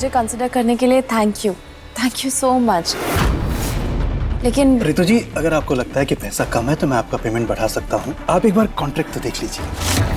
मुझे कंसिडर करने के लिए थैंक यू सो मच। लेकिन रितु जी, अगर आपको लगता है कि पैसा कम है तो मैं आपका पेमेंट बढ़ा सकता हूँ। आप एक बार कॉन्ट्रैक्ट तो देख लीजिए।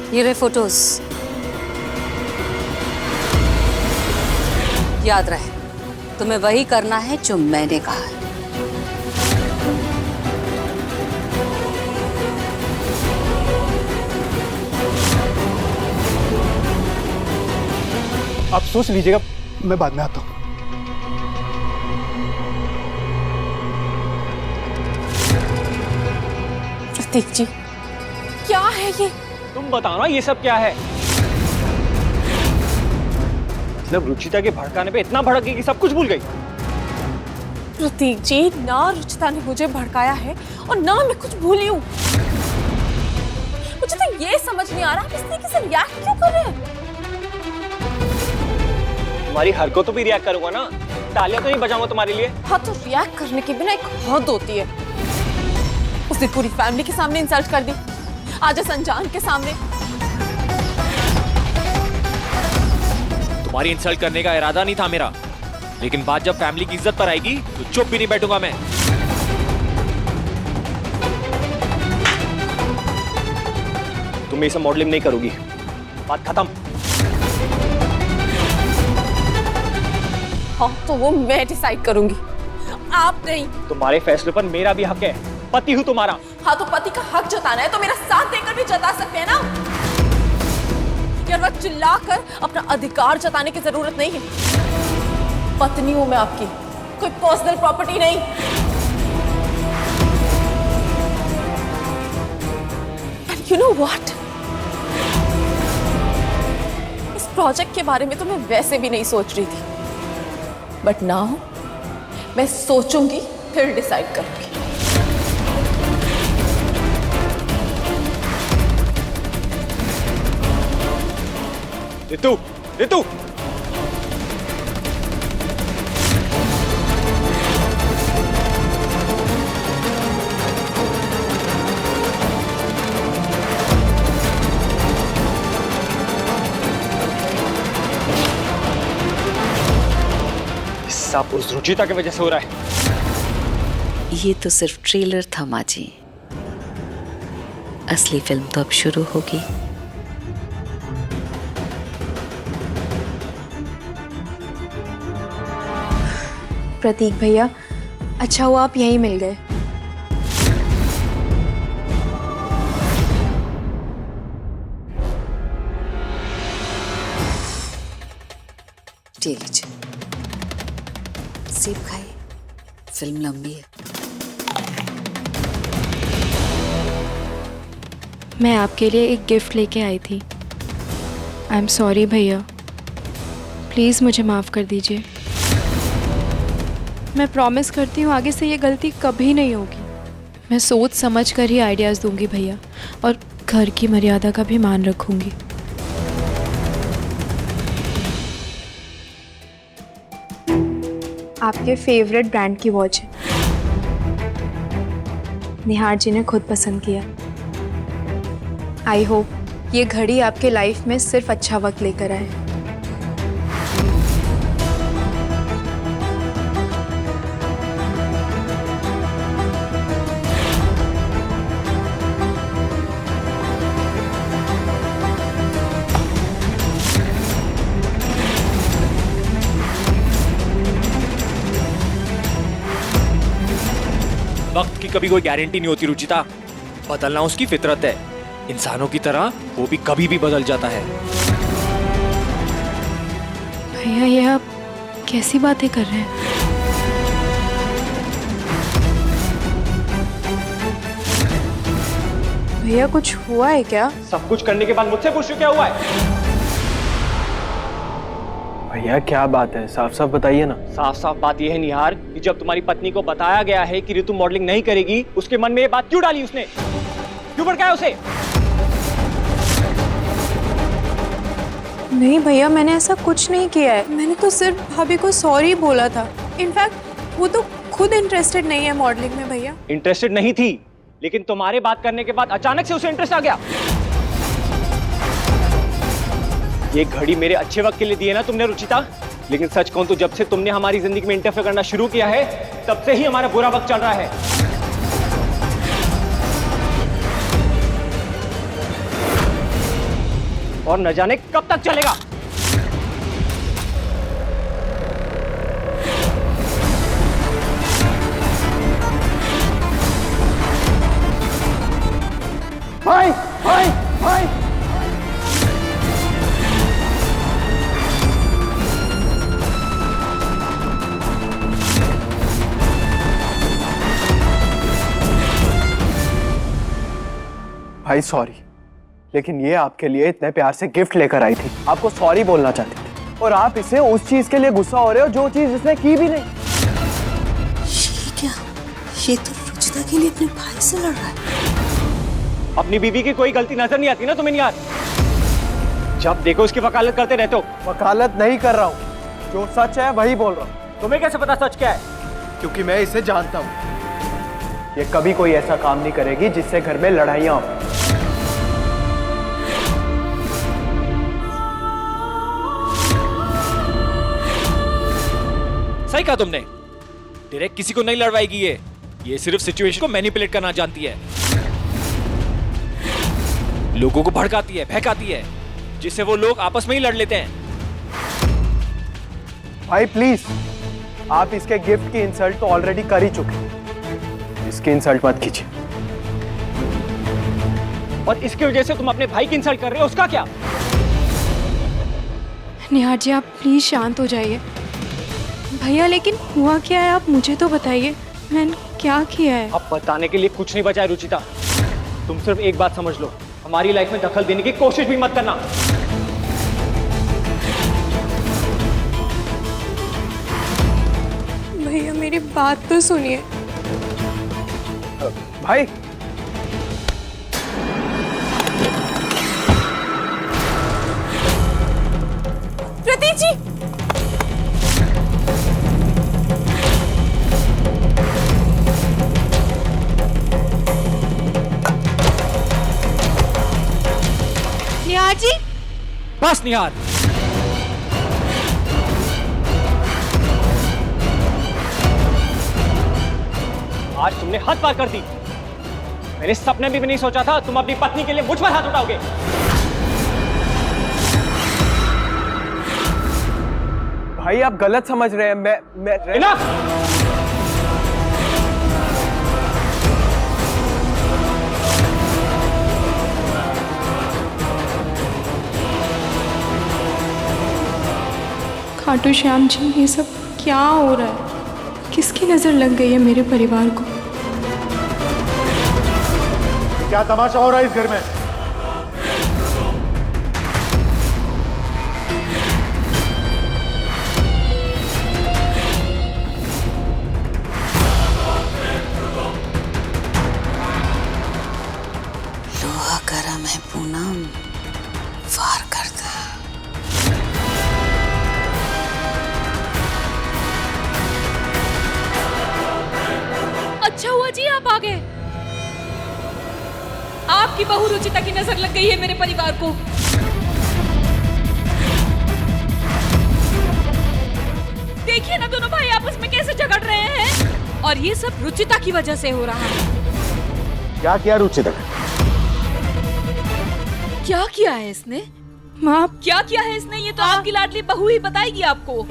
ये रहे फोटोज। याद रहे, तुम्हें वही करना है जो मैंने कहा है। आप सोच लीजिएगा, मैं बाद में आता हूँ। प्रतीक जी, क्या है ये? तुम बताओ ना, ये सब क्या है? मतलब रुचिता के भड़काने पे इतना भड़क गई कि सब कुछ भूल गई। प्रतीक जी, ना रुचिता ने मुझे भड़काया है और ना मैं कुछ भूली हूँ। मुझे तो ये समझ नहीं आ रहा आप इस तरीके से रिएक्ट क्यों कर रहे हैं? तुम्हारी हरकतों पे रिएक्ट करूंगा ना, तालियां तो नहीं बजाऊंगा तुम्हारे लिए। हाँ, तो रिएक्ट करने की बिना एक हद होती है। उसने पूरी फैमिली के सामने इंसल्ट कर दी, आज अनजान के सामने। तुम्हारी इंसल्ट करने का इरादा नहीं था मेरा, लेकिन बात जब फैमिली की इज्जत पर आएगी तो चुप भी नहीं बैठूंगा मैं। तुम ये सब मॉडलिंग नहीं करोगी, बात खत्म। हाँ, तो वो मैं डिसाइड करूंगी, आप नहीं। तुम्हारे फैसले पर मेरा भी हक है, पति हूं तुम्हारा। हाँ, तो पति का हक जताना है तो मेरा साथ देकर भी जता सकते हैं ना। यार, वह चिल्लाकर अपना अधिकार जताने की जरूरत नहीं है। पत्नी हूं मैं आपकी, कोई पर्सनल प्रॉपर्टी नहीं। एंड यू नो व्हाट, इस प्रोजेक्ट के बारे में तो मैं वैसे भी नहीं सोच रही थी, बट नाउ मैं सोचूंगी फिर डिसाइड करूंगी। रितु, रितु, सब उस रुचिता की वजह से हो रहा है। ये तो सिर्फ ट्रेलर था माँ जी, असली फिल्म तो अब शुरू होगी। प्रतीक भैया, अच्छा हुआ आप यहीं मिल गए। लीजिए, सेब खाइए, फिल्म लंबी है। मैं आपके लिए एक गिफ्ट लेके आई थी। आई एम सॉरी भैया, प्लीज़ मुझे माफ़ कर दीजिए। मैं प्रॉमिस करती हूँ आगे से ये गलती कभी नहीं होगी। मैं सोच समझ कर ही आइडियाज़ दूंगी भैया, और घर की मर्यादा का भी मान रखूंगी। आपके फेवरेट ब्रांड की वॉच है, निहार जी ने खुद पसंद किया। आई होप ये घड़ी आपके लाइफ में सिर्फ अच्छा वक्त लेकर आए। वक्त की कभी कोई गारंटी नहीं होती रुचिता, बदलना उसकी फितरत है। इंसानों की तरह वो भी कभी भी बदल जाता है। भैया, ये आप कैसी बातें कर रहे हैं? भैया कुछ हुआ है क्या? सब कुछ करने के बाद मुझसे पूछ रहे हो क्या हुआ है? भैया क्या बात है, साफ साफ बताइए ना। साफ साफ बात यह है निहार कि जब तुम्हारी पत्नी को बताया गया है कि ऋतु मॉडलिंग नहीं करेगी, उसके मन में ये बात क्यों डाली उसने? क्यों भड़काया उसे? नहीं भैया, मैंने ऐसा कुछ नहीं किया है। मैंने तो सिर्फ भाभी को सॉरी बोला था। इनफैक्ट वो तो खुद इंटरेस्टेड नहीं है मॉडलिंग में भैया। इंटरेस्टेड नहीं थी, लेकिन तुम्हारे बात करने के बाद अचानक से उसे इंटरेस्ट आ गया। ये घड़ी मेरे अच्छे वक्त के लिए दी है ना तुमने रुचिता, लेकिन सच कहूं तो जब से तुमने हमारी जिंदगी में इंटरफेयर करना शुरू किया है, तब से ही हमारा बुरा वक्त चल रहा है। और न जाने कब तक चलेगा। भाई भाई भाई, भाई सॉरी, लेकिन ये आपके लिए इतने प्यार से गिफ्ट लेकर आई थी, आपको सॉरी बोलना चाहती थी, और आप इसे उस चीज के लिए गुस्सा हो रहे हो जो चीज इसने की भी नहीं। ये क्या? ये तो रुचिता के लिए अपने भाई से लड़ रहा है। अपनी बीवी की कोई गलती नजर नहीं आती ना तुम्हें यार? जब देखो उसकी वकालत करते रहते हो। वकालत नहीं कर रहा हूँ, जो सच है वही बोल रहा हूँ। तुम्हें कैसे पता सच क्या है? क्योंकि मैं इसे जानता हूँ। ये कभी कोई ऐसा काम नहीं करेगी जिससे घर में लड़ाइयाँ हो। सही कहा तुमने, डायरेक्ट किसी को नहीं लड़वाएगी ये सिर्फ सिचुएशन को मैनिपुलेट करना जानती है, लोगों को भड़काती है, बहकाती है, जिससे वो लोग आपस में ही लड़ लेते हैं। भाई प्लीज, आप इसके गिफ्ट की इंसल्ट तो ऑलरेडी कर ही चुके हैं, इसकी इंसल्ट मत कीजिए। और इसकी वजह से तुम अपने भाई की इंसल्ट कर रहे हो, उसका क्या? निहार जी, आप प्लीज शांत हो जाइए। भैया लेकिन हुआ क्या है, आप मुझे तो बताइए, मैंने क्या किया है? अब बताने के लिए कुछ नहीं बचा है रुचिता, तुम सिर्फ एक बात समझ लो, हमारी लाइफ में दखल देने की कोशिश भी मत करना। भैया मेरी बात तो सुनिए। भाई प्रतीक जी, निहार जी, बस निहार, आज तुमने हद पार कर दी। मैंने सपने में भी नहीं सोचा था तुम अपनी पत्नी के लिए मुझ पर हाथ उठाओगे। भाई आप गलत समझ रहे हैं। मैं Enough! खाटू श्याम जी, ये सब क्या हो रहा है? किसकी नजर लग गई है मेरे परिवार को? क्या तमाशा हो रहा है इस घर में? लोहा गरम है पूनम, वार कर दे। अच्छा हुआ जी आप आ गए। आपकी बहू रुचिता की नजर लग गई है मेरे परिवार को। देखिए ना दोनों भाई आपस में कैसे झगड़ रहे हैं, और ये सब रुचिता की वजह से हो रहा है। क्या किया रुचिता? क्या किया है इसने? माँ, क्या किया है इसने, ये तो आपकी लाडली बहू ही बताएगी आपको।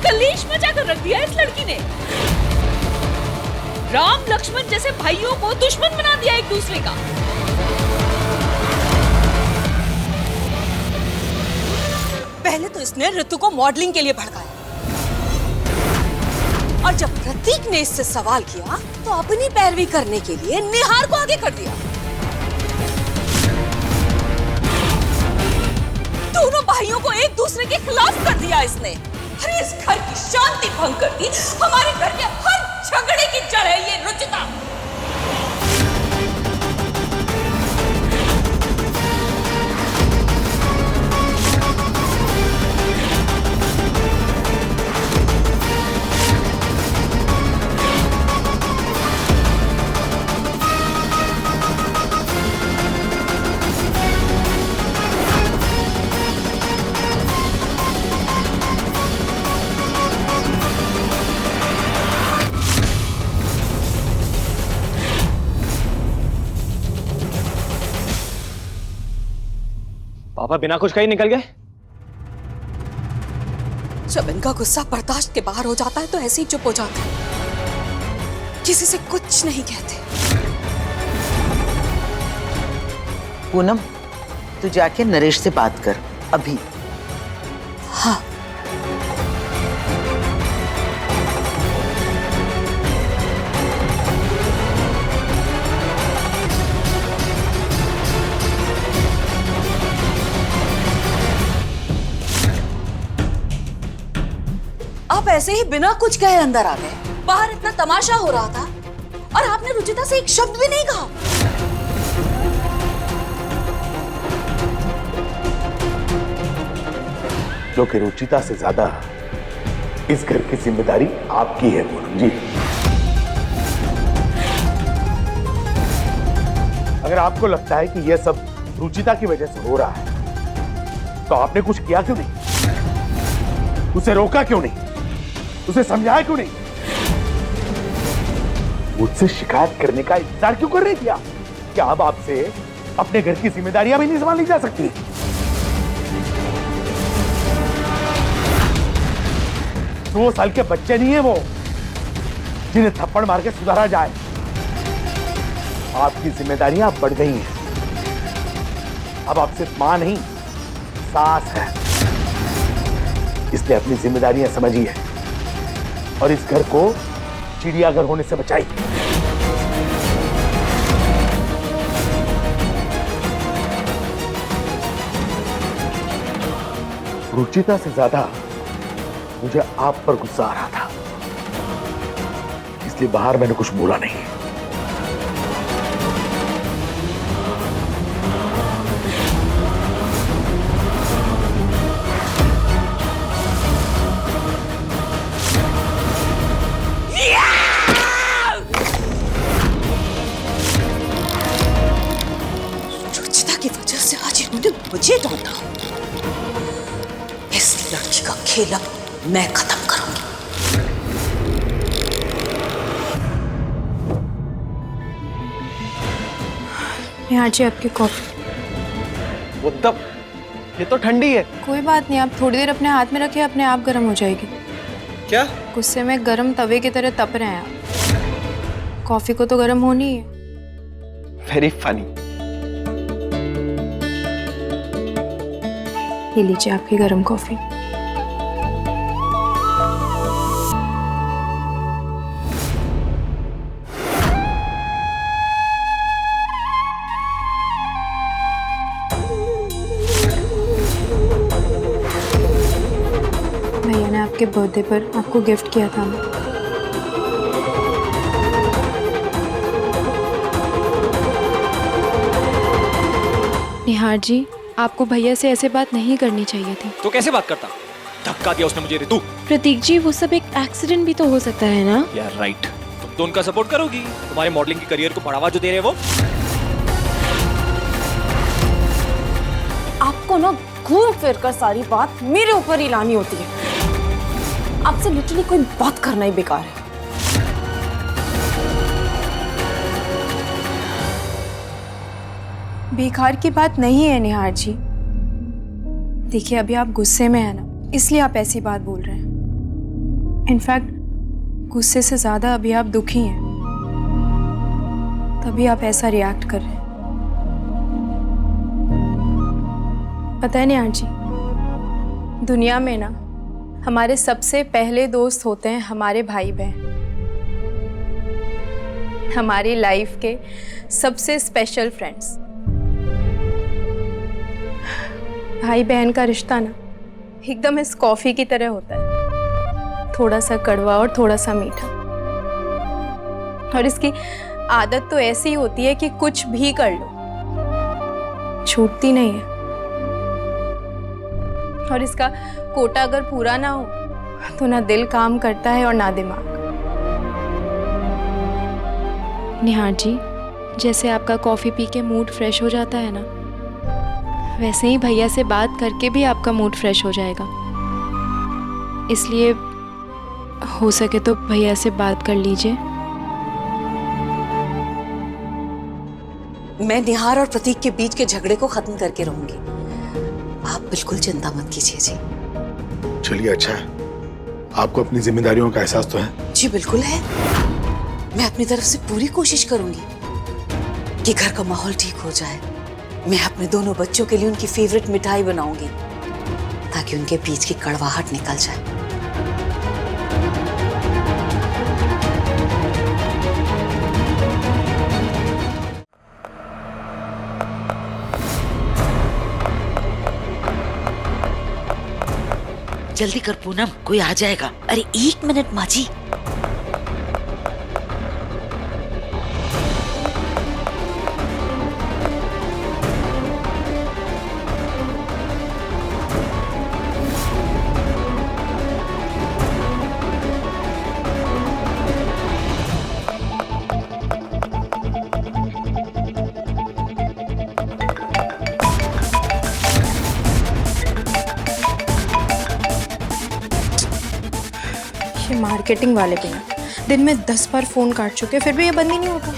कलेश मचा कर रख दिया इस लड़की ने। राम लक्ष्मण जैसे भाइयों को दुश्मन बना दिया एक दूसरे का। पहले तो इसने ऋतु को मॉडलिंग के लिए भड़काया, और जब प्रतीक ने इससे सवाल किया तो अपनी पैरवी करने के लिए निहार को आगे कर दिया। दोनों भाइयों को एक दूसरे के खिलाफ कर दिया इसने। अरे इस घर की शांति भंग कर दी। हमारे घर के हर झगड़े की जड़ है ये रुचिता। पापा बिना कुछ कहीं निकल गए? जब इनका गुस्सा बर्दाश्त के बाहर हो जाता है तो ऐसे ही चुप हो जाते हैं, किसी से कुछ नहीं कहते। पूनम, तू जाके नरेश से बात कर अभी। हाँ। आप ऐसे ही बिना कुछ कहे अंदर आ गए। बाहर इतना तमाशा हो रहा था और आपने रुचिता से एक शब्द भी नहीं कहा। जो कि रुचिता से ज्यादा इस घर की जिम्मेदारी आपकी है पूनम जी। अगर आपको लगता है कि यह सब रुचिता की वजह से हो रहा है तो आपने कुछ किया क्यों नहीं? उसे रोका क्यों नहीं? उसे समझाया क्यों नहीं? मुझसे शिकायत करने का इंतजार क्यों कर रही थी आप? क्या अब आपसे अपने घर की जिम्मेदारियां भी नहीं संभाली जा सकती? 2 साल के बच्चे नहीं है वो जिन्हें थप्पड़ मार के सुधारा जाए। आपकी जिम्मेदारियां बढ़ गई हैं। अब आप सिर्फ मां नहीं, सास है। इसलिए अपनी जिम्मेदारियां समझिए और इस घर को चिड़ियाघर होने से बचाइए। रुचिता से ज्यादा मुझे आप पर गुस्सा आ रहा था, इसलिए बाहर मैंने कुछ बोला नहीं। रुचिता की वजह से आज इन्होंने मुझे डांटा। इस लड़की का खेल अब मैं खत्म करूंगी। यहाँ जी आपकी कॉफी। वो तब ये तो ठंडी है। कोई बात नहीं, आप थोड़ी देर अपने हाथ में रखिए, अपने आप गर्म हो जाएगी। क्या? गुस्से में गर्म तवे की तरह तप रहे हैं आप। कॉफी को तो गर्म होनी ही है। Very funny. ये लीजिए आपकी गर्म कॉफी। भैया ने आपके बर्थडे पर आपको गिफ्ट किया था। निहार जी, आपको भैया से ऐसे बात नहीं करनी चाहिए थी। तो कैसे बात करता? धक्का दिया उसने मुझे रितु। प्रतीक जी, वो सब एक एक्सीडेंट भी तो हो सकता है ना। यार राइट, तुम तो उनका सपोर्ट करोगी। तुम्हारे मॉडलिंग के करियर को बढ़ावा जो दे रहे वो। आपको ना घूम फिर कर सारी बात मेरे ऊपर ही लानी होती है। आपसे लिटरली कोई बात करना ही बेकार है। बेकार की बात नहीं है निहार जी। देखिए, अभी आप गुस्से में हैं ना, इसलिए आप ऐसी बात बोल रहे हैं। इनफैक्ट गुस्से से ज्यादा अभी आप दुखी हैं, तभी आप ऐसा रिएक्ट कर रहे हैं। पता है निहार जी, दुनिया में ना हमारे सबसे पहले दोस्त होते हैं हमारे भाई बहन। हमारी लाइफ के सबसे स्पेशल फ्रेंड्स। भाई बहन का रिश्ता ना एकदम इस कॉफी की तरह होता है, थोड़ा सा कड़वा और थोड़ा सा मीठा। और इसकी आदत तो ऐसी होती है कि कुछ भी कर लो छूटती नहीं है। और इसका कोटा अगर पूरा ना हो तो ना दिल काम करता है और ना दिमाग। निहार जी, जैसे आपका कॉफ़ी पी के मूड फ्रेश हो जाता है ना, वैसे ही भैया से बात करके भी आपका मूड फ्रेश हो जाएगा। इसलिए हो सके तो भैया से बात कर लीजिए। मैं निहार और प्रतीक के बीच के झगड़े को खत्म करके रहूंगी। आप बिल्कुल चिंता मत कीजिए जी। चलिए अच्छा है, आपको अपनी जिम्मेदारियों का एहसास तो है? जी बिल्कुल है। मैं अपनी तरफ से पूरी कोशिश करूंगी कि घर का माहौल ठीक हो जाए। मैं अपने दोनों बच्चों के लिए उनकी फेवरेट मिठाई बनाऊंगी ताकि उनके बीच की कड़वाहट निकल जाए। जल्दी कर पूनम, कोई आ जाएगा। अरे 1 मिनट माँ जी। ये मार्केटिंग वाले भी ना दिन में 10 बार फोन काट चुके, फिर भी ये बंद ही नहीं होता।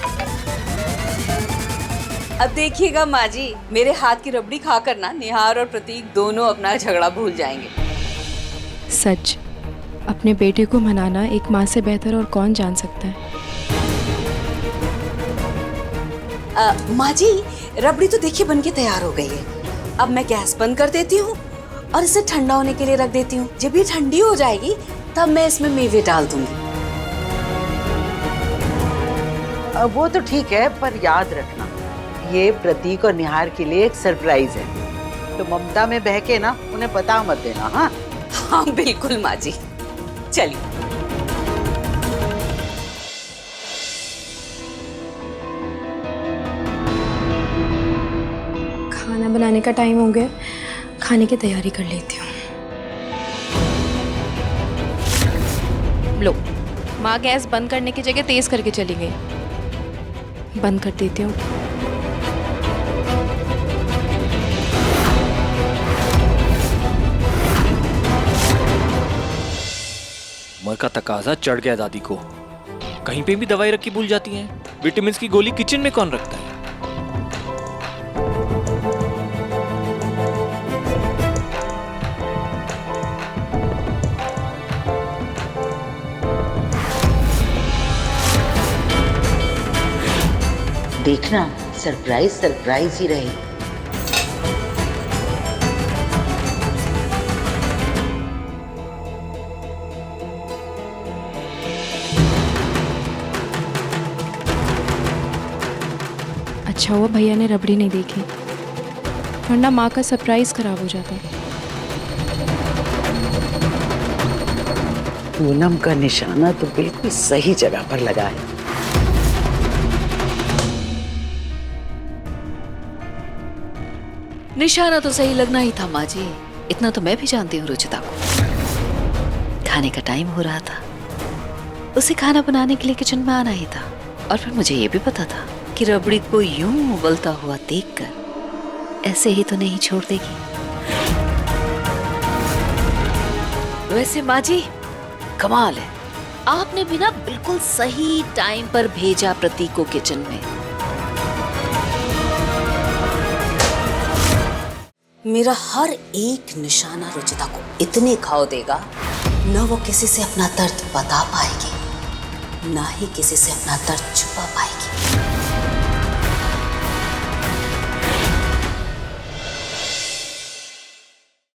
अब देखिएगा माँ जी, मेरे हाथ की रबड़ी खाकर ना निहार और प्रतीक दोनों अपना झगड़ा भूल जाएंगे। सच, अपने बेटे को मनाना एक माँ से बेहतर और कौन जान सकता है। माँ जी, रबड़ी तो देखिए बनके तैयार हो गई है। अब मैं गैस बंद कर देती हूँ और इसे ठंडा होने के लिए रख देती हूँ। जब ये ठंडी हो जाएगी तब मैं इसमें मेवे डाल दूंगी। वो तो ठीक है, पर याद रखना ये प्रतीक और निहार के लिए एक सरप्राइज है, तो ममता में बह के ना उन्हें पता मत देना। हाँ हाँ बिल्कुल माँ जी। चलिए। खाना बनाने का टाइम हो गया, खाने की तैयारी कर लेती हूँ। लो, माँ गैस बंद करने की जगह तेज करके चली गई। बंद कर देती हूँ। उम्र का तकाजा चढ़ गया दादी को। कहीं पे भी दवाई रखी भूल जाती हैं। विटामिन की गोली किचन में कौन रखता है? देखना, सरप्राइज सरप्राइज ही रहे। अच्छा हुआ भैया ने रबड़ी नहीं देखी, वरना माँ का सरप्राइज खराब हो जाता। पूनम का निशाना तो बिल्कुल सही जगह पर लगा है। निशाना तो सही लगना ही था माँ जी, इतना तो मैं भी जानती हूँ रुचिता को। खाने का टाइम हो रहा था, उसे खाना बनाने के लिए किचन में आना ही था। और फिर मुझे ये भी पता था कि रबड़ी को यूं उबलता हुआ देखकर ऐसे ही तो नहीं छोड़ देगी। वैसे माँ जी कमाल है, आपने भी ना बिल्कुल सही टाइम पर भेजा प्रतीक को किचन में। मेरा हर एक निशाना रुचिता को इतने घाव देगा, न वो किसी से अपना दर्द बता पाएगी, ना ही किसी से अपना दर्द छुपा पाएगी।